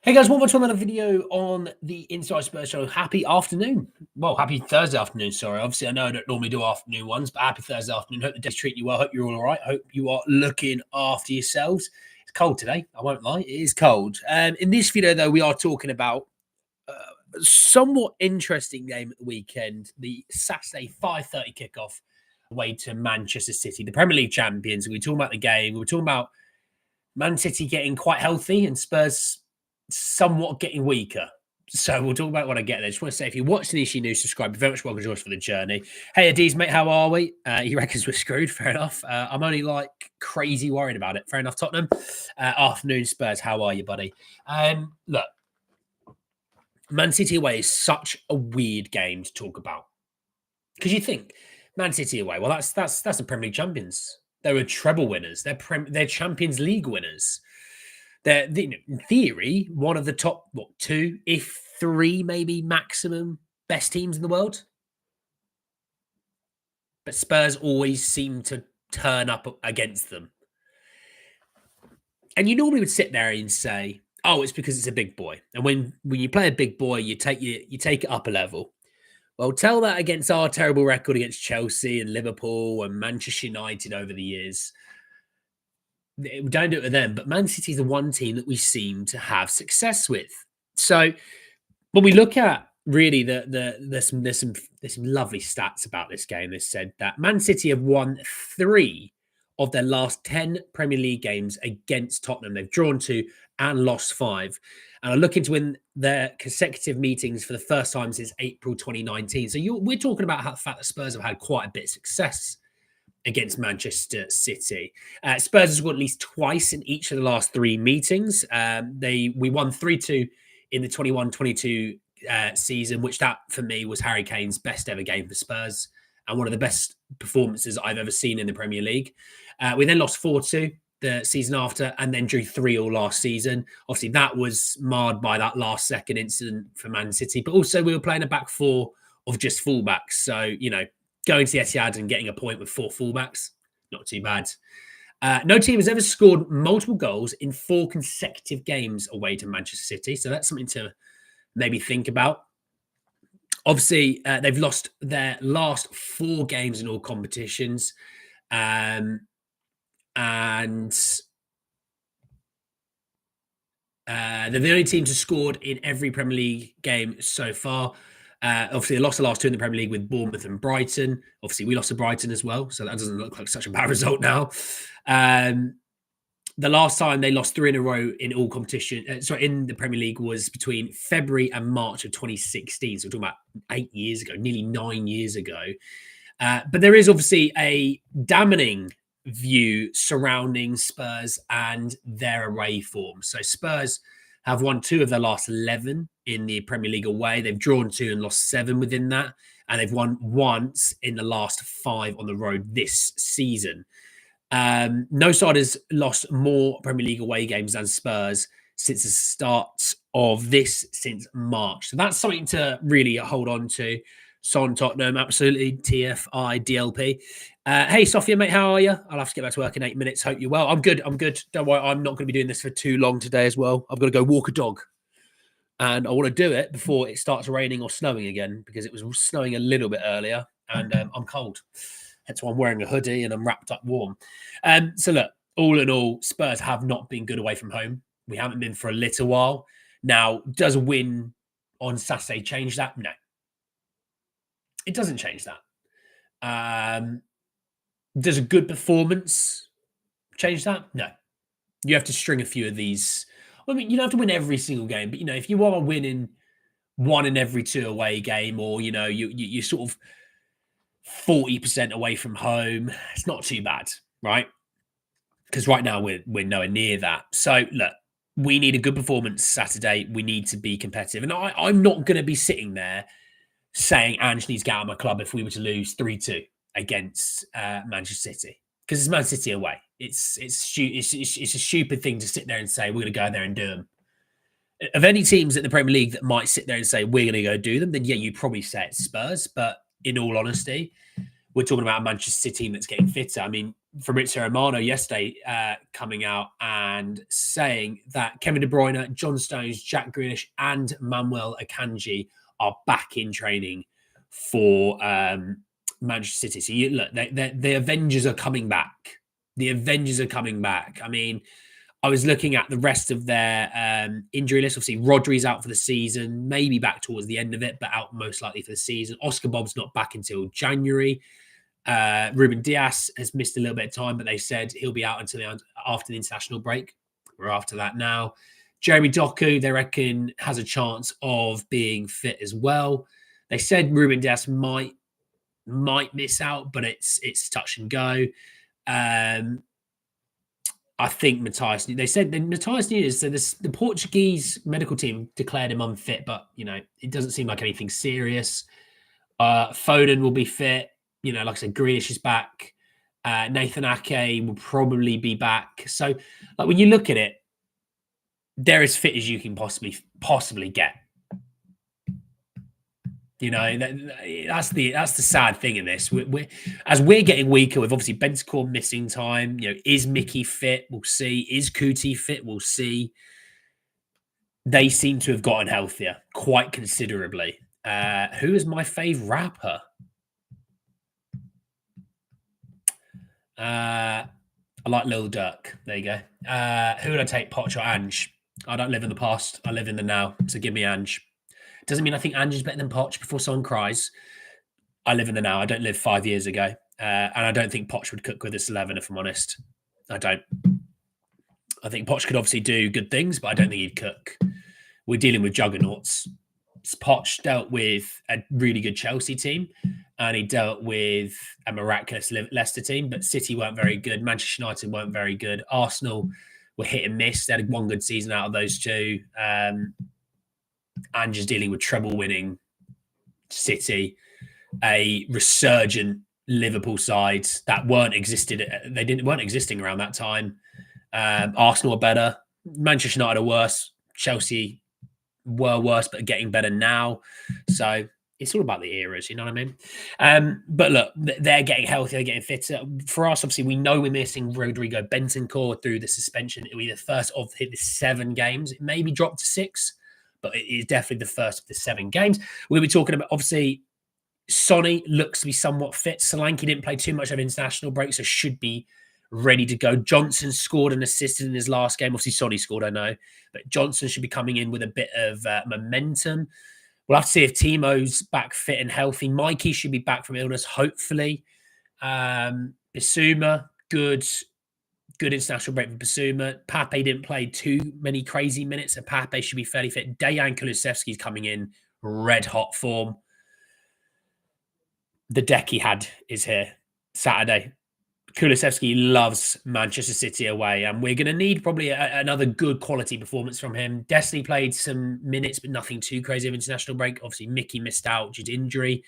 Hey guys, welcome to another video on the Inside Spurs show. Happy afternoon. Well, happy Thursday afternoon, sorry. Obviously, I know I don't normally do afternoon ones, but happy Thursday afternoon. Hope the day's treating you well. Hope you're all right. Hope you are looking after yourselves. It's cold today. I won't lie. It is cold. In this video, though, we are talking about a somewhat interesting game at the weekend. The Saturday 5:30 kickoff away to Manchester City, the Premier League champions. We were talking about the game. We were talking about Man City getting quite healthy and Spurs somewhat getting weaker. So we'll talk about when I get there. Just want to say, if you watch the issue news, subscribe. You're very much welcome to join us for the journey. Hey, Adiz, mate, how are we? He reckons we're screwed. Fair enough. I'm only like crazy worried about it. Fair enough, Tottenham. Afternoon, Spurs. How are you, buddy? Look, Man City away is such a weird game to talk about because you think Man City away. Well, that's the Premier League champions. They were treble winners. They're Champions League winners. They're, in theory, one of the top, two, if three, maybe maximum best teams in the world. But Spurs always seem to turn up against them. And you normally would sit there and say, oh, it's because it's a big boy. And when you play a big boy, you take it up a level. Well, tell that against our terrible record against Chelsea and Liverpool and Manchester United over the years. We don't do it with them, but Man City is the one team that we seem to have success with. So when we look at really there's some lovely stats about this game. They said that Man City have won 3 of their last 10 Premier League games against Tottenham. They've drawn 2 and lost 5, and are looking to win their consecutive meetings for the first time since April 2019. So we're talking about the fact that Spurs have had quite a bit of success against Manchester City. Spurs has scored at least twice in each of the last 3 meetings. We won 3-2 in the 21-22 season, which that for me was Harry Kane's best ever game for Spurs and one of the best performances I've ever seen in the Premier League. We then lost 4-2 the season after and then drew 3-3 last season. Obviously, that was marred by that last second incident for Man City, but also we were playing a back 4 of just fullbacks. So, going to the Etihad and getting a point with 4 fullbacks, not too bad. No team has ever scored multiple goals in 4 consecutive games away to Manchester City. So that's something to maybe think about. Obviously, they've lost their last 4 games in all competitions. And they're the only team to scored in every Premier League game so far. Obviously, they lost the last 2 in the Premier League with Bournemouth and Brighton. Obviously, we lost to Brighton as well, so that doesn't look like such a bad result now. The last time they lost 3 in a row in all competition, in the Premier League, was between February and March of 2016. So we're talking about 8 years ago, nearly 9 years ago. But there is obviously a damning view surrounding Spurs and their away form. So Spurs have won 2 of their last 11 in the Premier League away. They've drawn 2 and lost 7 within that. And they've won once in the last 5 on the road this season. No side has lost more Premier League away games than Spurs since the start of this, since March. So that's something to really hold on to. Son Tottenham, absolutely. TFI, DLP. Hey, Sophia, mate, how are you? I'll have to get back to work in 8 minutes. Hope you're well. I'm good. Don't worry, I'm not going to be doing this for too long today as well. I've got to go walk a dog. And I want to do it before it starts raining or snowing again, because it was snowing a little bit earlier and I'm cold. That's why I'm wearing a hoodie and I'm wrapped up warm. So look, all in all, Spurs have not been good away from home. We haven't been for a little while. Now, does a win on Saturday change that? No. It doesn't change that. Does a good performance change that? No. You have to string a few of these. I mean, you don't have to win every single game, but, if you are winning 1 in every 2 away game, or, you're sort of 40% away from home, it's not too bad, right? Because right now we're nowhere near that. So, look, we need a good performance Saturday. We need to be competitive. And I'm not going to be sitting there saying Ange needs to get out of my club if we were to lose 3-2 against Manchester City, because it's Man City away. It's a stupid thing to sit there and say we're going to go there and do them. Of any teams in the Premier League that might sit there and say we're going to go do them, then yeah, you'd probably say it's Spurs. But in all honesty, we're talking about a Manchester City team that's getting fitter. I mean, Fabrizio Romano yesterday coming out and saying that Kevin De Bruyne, John Stones, Jack Grealish, and Manuel Akanji are back in training for Manchester City. So look, the Avengers are coming back. The Avengers are coming back. I mean, I was looking at the rest of their injury list. Obviously, Rodri's out for the season, maybe back towards the end of it, but out most likely for the season. Oscar Bob's not back until January. Ruben Diaz has missed a little bit of time, but they said he'll be out until after the international break. We're after that now. Jeremy Doku, they reckon, has a chance of being fit as well. They said Ruben Diaz might miss out, but it's touch and go. I think Matthias. They said that Matthias Nunes. So the Portuguese medical team declared him unfit, but it doesn't seem like anything serious. Foden will be fit. Like I said, Grealish is back. Nathan Ake will probably be back. So, like when you look at it, they're as fit as you can possibly get. That's the sad thing in this. As we're getting weaker, with obviously Bentancur missing time. Is Mickey fit? We'll see. Is Kuti fit? We'll see. They seem to have gotten healthier quite considerably. Who is my fave rapper? I like Lil Durk. There you go. Who would I take, Poch or Ange? I don't live in the past. I live in the now. So give me Ange. Doesn't mean I think Ange is better than Poch before someone cries. I live in the now. I don't live 5 years ago. And I don't think Poch would cook with this 11, if I'm honest. I don't. I think Poch could obviously do good things, but I don't think he'd cook. We're dealing with juggernauts. Poch dealt with a really good Chelsea team, and he dealt with a miraculous Leicester team, but City weren't very good. Manchester United weren't very good. Arsenal were hit and miss. They had one good season out of those two. And just dealing with treble-winning City, a resurgent Liverpool side that weren't existing around that time. Arsenal are better. Manchester United are worse. Chelsea were worse, but are getting better now. So it's all about the eras, you know what I mean? But look, they're getting healthier, they're getting fitter. For us, obviously, we know we're missing Rodrigo Bentancur through the suspension. It'll be the first of the 7 games. It may be dropped to 6, but it is definitely the first of the 7 games. We'll be talking about, obviously, Sonny looks to be somewhat fit. Solanke didn't play too much of international break, so should be ready to go. Johnson scored and assisted in his last game. Obviously, Sonny scored, I know. But Johnson should be coming in with a bit of momentum. We'll have to see if Timo's back fit and healthy. Mikey should be back from illness, hopefully. Bissouma, good international break for Bissouma. Pape didn't play too many crazy minutes, so Pape should be fairly fit. Dejan Kulusevski's coming in red-hot form. The deck he had is here Saturday. Kulusevski loves Manchester City away, and we're going to need probably another good quality performance from him. Destiny played some minutes, but nothing too crazy of international break. Obviously, Mickey missed out due to injury.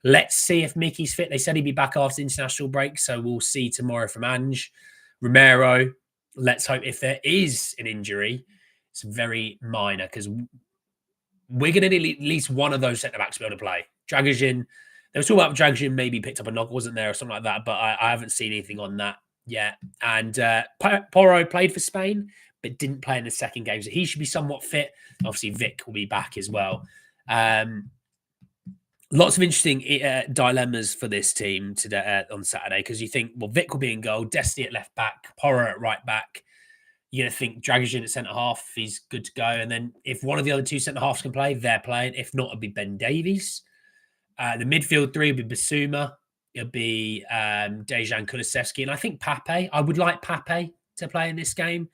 Let's see if Mickey's fit. They said he'd be back after the international break, so we'll see tomorrow from Ange. Romero, let's hope if there is an injury, it's very minor, because we're going to need at least one of those centre-backs to be able to play. Dragoshin, there was talk about Dragoshin maybe picked up a knock, wasn't there, or something like that, but I haven't seen anything on that yet. And Porro played for Spain, but didn't play in the second game, so he should be somewhat fit. Obviously, Vic will be back as well. Lots of interesting dilemmas for this team today on Saturday, because you think, well, Vic will be in goal, Destiny at left back, Porro at right back. You're going to think Dragoshin at centre half, he's good to go. And then if one of the other 2 centre halves can play, they're playing. If not, it'll be Ben Davies. The midfield 3 will be Bissouma. It'll be Dejan Kulusevski. And I think Pape. I would like Pape to play in this game.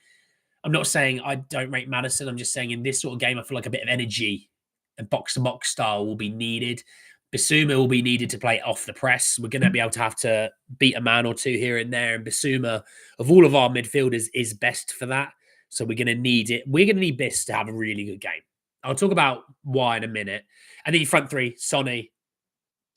I'm not saying I don't rate Maddison. I'm just saying in this sort of game, I feel like a bit of energy and box-to-box style will be needed. Bissouma will be needed to play off the press. We're going to be able to have to beat a man or two here and there. And Bissouma, of all of our midfielders, is best for that. So we're going to need it. We're going to need Biss to have a really good game. I'll talk about why in a minute. And then your front 3, Sonny,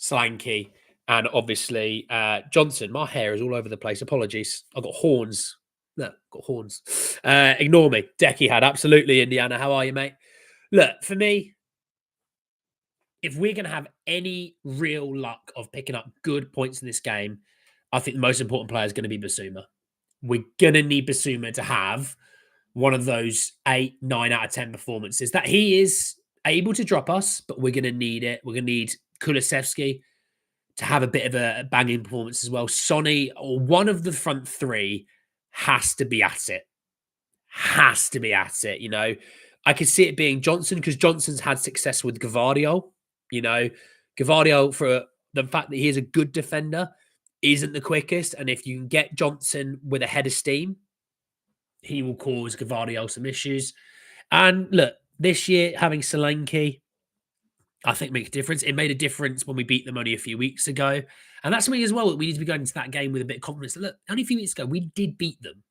Solanke, and obviously Johnson. My hair is all over the place. Apologies. I've got horns. No, got horns. Ignore me. Decky had. Absolutely, Indiana. How are you, mate? Look, for me, if we're going to have any real luck of picking up good points in this game, I think the most important player is going to be Basuma. We're going to need Basuma to have one of those 8, 9 out of 10 performances that he is able to drop us, but we're going to need it. We're going to need Kulusevski to have a bit of a banging performance as well. Sonny, or one of the front three, has to be at it. Has to be at it. You know, I could see it being Johnson because Johnson's had success with Gavardio. You know, Gavardio, for the fact that he is a good defender, isn't the quickest. And if you can get Johnson with a head of steam, he will cause Gavardio some issues. And look, this year, having Solanke, I think makes a difference. It made a difference when we beat them only a few weeks ago. And that's something as well that we need to be going into that game with a bit of confidence. Look, only a few weeks ago, we did beat them.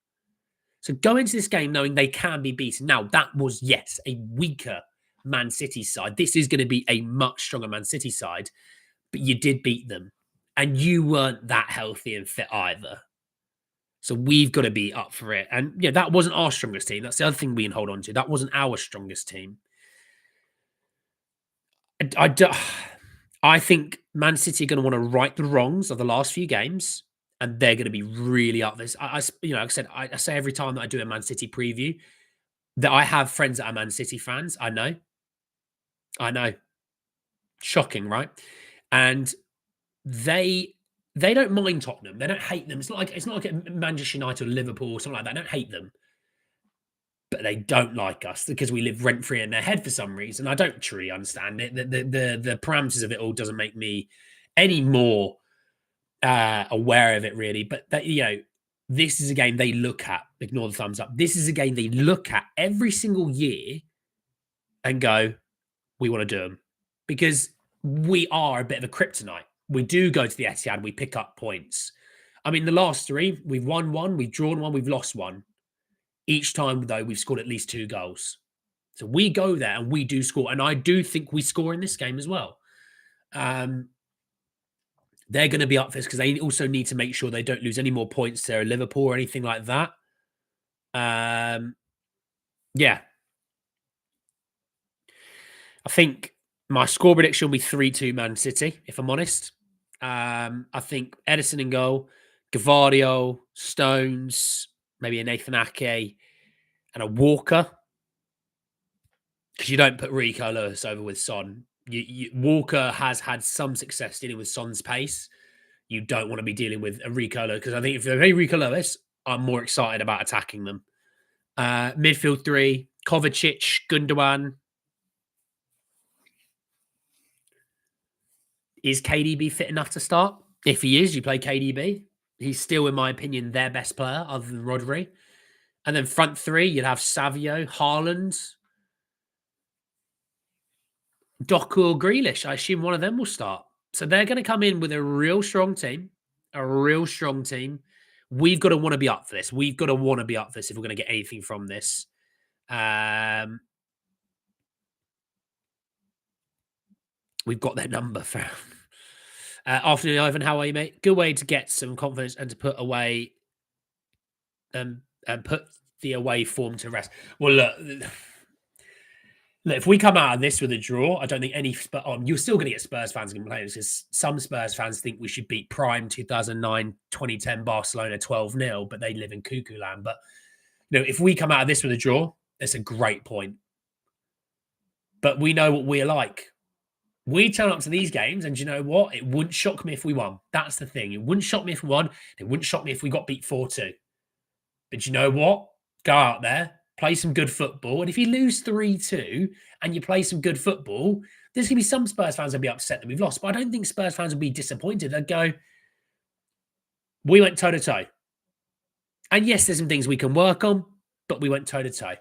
So go into this game knowing they can be beaten. Now, that was, yes, a weaker Man City side. This is going to be a much stronger Man City side, but you did beat them. And you weren't that healthy and fit either. So we've got to be up for it. And yeah, that wasn't our strongest team. That's the other thing we can hold on to. That wasn't our strongest team. I think Man City are going to want to right the wrongs of the last few games, and they're going to be really up this. Like I said, I say every time that I do a Man City preview that I have friends that are Man City fans. I know, shocking, right? And they don't mind Tottenham. They don't hate them. It's not like a Manchester United or Liverpool or something like that. They don't hate them, but they don't like us because we live rent free in their head for some reason. I don't truly understand it. The parameters of it all doesn't make me any more aware of it, really. But that, this is a game they look at. Ignore the thumbs up. This is a game they look at every single year and go, "We want to do them," because we are a bit of a kryptonite. We do go to the Etihad, we pick up points. I mean, the last three, we've won one, we've drawn one, we've lost one. Each time, though, we've scored at least 2 goals. So we go there and we do score. And I do think we score in this game as well. They're going to be up for this because they also need to make sure they don't lose any more points to Liverpool or anything like that. Yeah. I think my score prediction will be 3-2 Man City, if I'm honest. I think Edison in goal, Gavardio, Stones, maybe a Nathan Ake, and a Walker. Because you don't put Rico Lewis over with Son. Walker has had some success dealing with Son's pace. You don't want to be dealing with a Rico Lewis. Because I think if they're Rico Lewis, I'm more excited about attacking them. Midfield 3, Kovacic, Gundogan. Is KDB fit enough to start? If he is, you play KDB. He's still, in my opinion, their best player other than Rodri. And then front 3, you'd have Savio, Haaland, Doku or Grealish. I assume one of them will start. So they're going to come in with a real strong team. We've got to want to be up for this. We've got to want to be up for this if we're going to get anything from this. We've got their number found. Afternoon, Ivan. How are you, mate? Good way to get some confidence and to put away and put the away form to rest. Well, look, if we come out of this with a draw, I don't think any. You're still going to get Spurs fans complaining because some Spurs fans think we should beat prime 2009, 2010 Barcelona 12-0, but they live in cuckoo land. But if we come out of this with a draw, it's a great point. But we know what we're like. We turn up to these games, and you know what? It wouldn't shock me if we won. That's the thing. It wouldn't shock me if we won. It wouldn't shock me if we got beat 4-2. But you know what? Go out there, play some good football. And if you lose 3-2 and you play some good football, there's going to be some Spurs fans that'll be upset that we've lost. But I don't think Spurs fans will be disappointed. They'll go, we went toe-to-toe. And yes, there's some things we can work on, but we went toe-to-toe.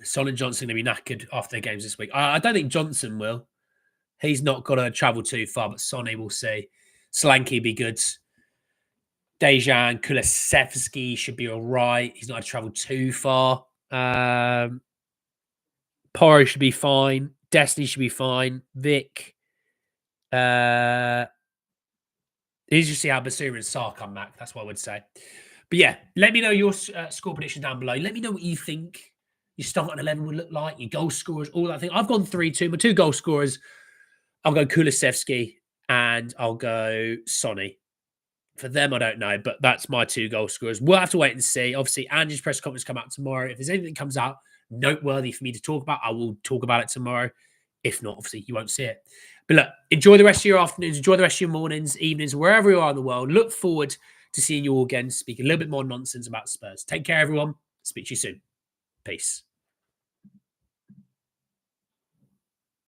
Son and Johnson are going to be knackered after their games this week. I don't think Johnson will. He's not got to travel too far, but Sonny will see. Solanke be good. Dejan Kulusevski should be all right. He's not had to travel too far. Porro should be fine. Destiny should be fine. Vic. He's just see how Basura and Sarr come back. That's what I would say. But yeah, let me know your score prediction down below. Let me know what you think your starting 11 would look like, your goal scorers, all that thing. I've gone 3-2. My 2 goal scorers, I'll go Kulusevski and I'll go Sonny. For them, I don't know, but that's my 2 goal scorers. We'll have to wait and see. Obviously, Ange's press conference come out tomorrow. If there's anything that comes out noteworthy for me to talk about, I will talk about it tomorrow. If not, obviously, you won't see it. But look, enjoy the rest of your afternoons, enjoy the rest of your mornings, evenings, wherever you are in the world. Look forward to seeing you all again, speak a little bit more nonsense about Spurs. Take care, everyone. Speak to you soon. Peace.